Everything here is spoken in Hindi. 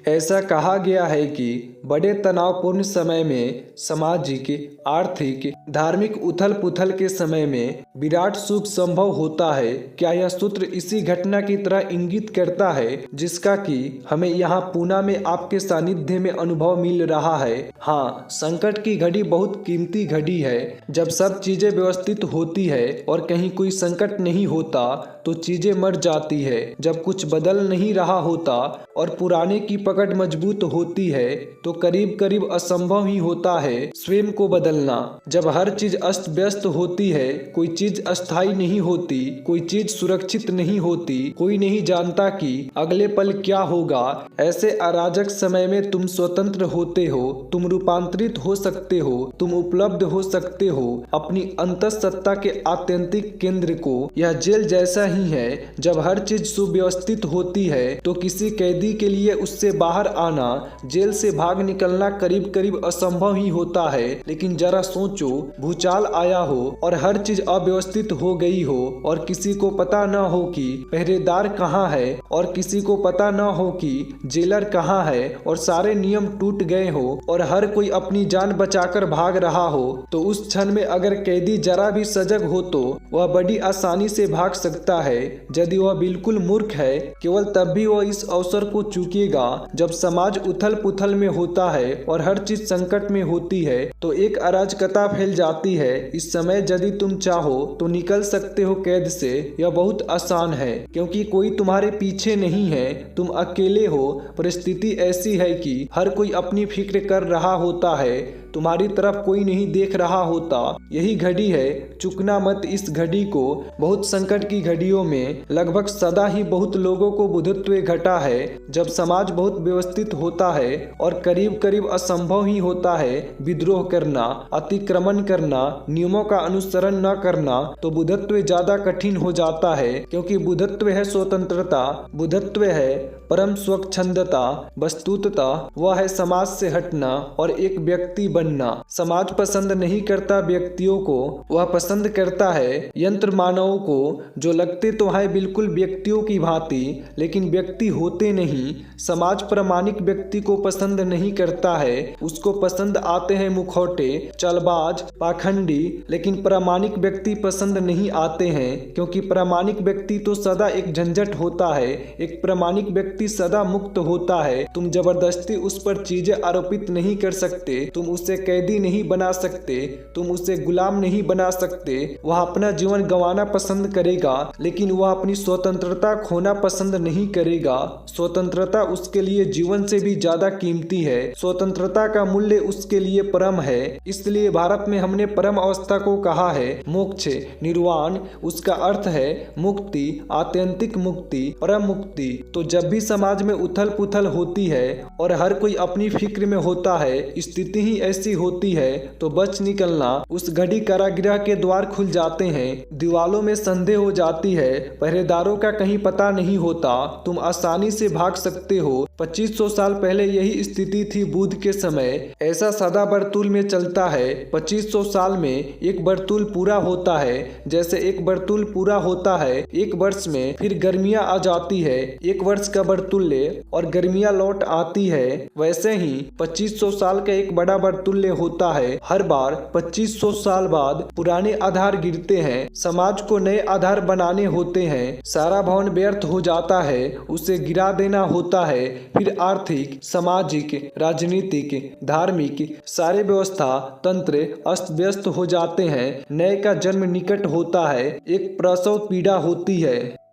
ऐसा कहा गया है कि बड़े तनावपूर्ण समय में सामाजिक, आर्थिक, धार्मिक उथल-पुथल के समय में विराट सुख संभव होता है। क्या यह सूत्र इसी घटना की तरह इंगित करता है जिसका कि हमें यहाँ पूना में आपके सानिध्य में अनुभव मिल रहा है? हाँ, संकट की घड़ी बहुत कीमती घड़ी है। जब सब चीजें व्यवस्थित होती है और कहीं कोई संकट नहीं होता तो चीजें मर जाती है। जब कुछ बदल नहीं रहा होता और पुराने की पकड़ मजबूत होती है तो करीब करीब असंभव ही होता है स्वयं को बदलना। जब हर चीज अस्त व्यस्त होती है, कोई चीज अस्थायी नहीं होती, कोई चीज सुरक्षित नहीं होती, कोई नहीं जानता कि अगले पल क्या होगा, ऐसे अराजक समय में तुम स्वतंत्र होते हो, तुम रूपांतरित हो सकते हो, तुम उपलब्ध हो सकते हो अपनी अंतःसत्ता के आत्यंतिक केंद्र को। यह जेल जैसा ही है। जब हर चीज सुव्यवस्थित होती है तो किसी कैदी के लिए उससे बाहर आना, जेल से भाग निकलना करीब करीब असंभव ही होता है। लेकिन जरा सोचो, भूचाल आया हो और हर चीज अव्यवस्थित हो गई हो और किसी को पता न हो कि पहरेदार कहाँ है और किसी को पता न हो कि जेलर कहाँ है और सारे नियम टूट गए हो और हर कोई अपनी जान बचाकर भाग रहा हो, तो उस क्षण में अगर कैदी जरा भी सजग हो तो वह बड़ी आसानी से भाग सकता है। यदि वह बिल्कुल मूर्ख है, केवल तब भी वह इस अवसर को चूकेगा जब समाज उथल पुथल में होता है और हर चीज संकट में होती है तो एक अराजकता फैल जाती है। इस समय यदि तुम चाहो तो निकल सकते हो कैद से। यह बहुत आसान है क्योंकि कोई तुम्हारे पीछे नहीं है, तुम अकेले हो। परिस्थिति ऐसी है कि हर कोई अपनी फिक्र कर रहा होता है, तुम्हारी तरफ कोई नहीं देख रहा होता। यही घड़ी है, चुकना मत इस घड़ी को। बहुत संकट की घड़ियों में लगभग सदा ही बहुत लोगों को बुद्धत्व घटा है। जब समाज बहुत व्यवस्थित होता है और करीब करीब असंभव ही होता है विद्रोह करना, अतिक्रमण करना, नियमों का अनुसरण न करना, तो बुद्धत्व ज्यादा कठिन हो जाता है। क्योंकि बुद्धत्व है स्वतंत्रता, बुद्धत्व है परम स्वच्छंदता, वस्तुतः वह है समाज से हटना और एक व्यक्ति बनना। समाज पसंद नहीं करता व्यक्तियों को, वह पसंद करता है यंत्र मानवों को जो लगते तो हैं बिल्कुल व्यक्तियों की भांति लेकिन व्यक्ति होते नहीं। समाज प्रामाणिक व्यक्ति को पसंद नहीं करता है, उसको पसंद आते हैं मुखौटे, चालबाज, पाखंडी। लेकिन प्रामाणिक व्यक्ति पसंद नहीं आते हैं क्योंकि प्रामाणिक व्यक्ति तो सदा एक झंझट होता है, एक प्रामाणिक व्यक्ति सदा मुक्त होता है। तुम जबरदस्ती उस पर चीजें आरोपित नहीं कर सकते, तुम उसे कैदी नहीं बना सकते, तुम उसे गुलाम नहीं बना सकते। वह अपना जीवन गंवाना पसंद करेगा लेकिन वह अपनी स्वतंत्रता खोना पसंद नहीं करेगा। स्वतंत्रता उसके लिए जीवन से भी ज्यादा कीमती है। स्वतंत्रता का मूल्य उसके लिए परम है। इसलिए भारत में हमने परम अवस्था को कहा है मोक्ष, निर्वाण। उसका अर्थ है मुक्ति, आत्यंतिक मुक्ति, परम मुक्ति। तो जब भी समाज में उथल पुथल होती है और हर कोई अपनी फिक्र में होता है, स्थिति ही ऐसी होती है, तो बच निकलना। उस घड़ी कारागृह के द्वार खुल जाते हैं, दीवालों में संदेह हो जाती है, पहरेदारों का कहीं पता नहीं होता, तुम आसानी से भाग सकते हो। 2500 साल पहले यही स्थिति थी बुद्ध के समय। ऐसा सदा बर्तुल में चलता है। 2500 साल में एक बर्तुल पूरा होता है। जैसे एक बर्तुल पूरा होता है एक वर्ष में, फिर गर्मियां आ जाती है, एक वर्ष का बर्तुल्य, और गर्मियां लौट आती है, वैसे ही 2500 साल का एक बड़ा बर्तुल्य होता है। हर बार 2500 साल बाद पुराने आधार गिरते हैं, समाज को नए आधार बनाने होते हैं। सारा भवन व्यर्थ हो जाता है, उसे गिरा देना होता है। फिर आर्थिक, सामाजिक, राजनीतिक, धार्मिक सारे व्यवस्था तंत्र अस्त व्यस्त हो जाते हैं। नए का जन्म निकट होता है, एक प्रसव पीड़ा होती है।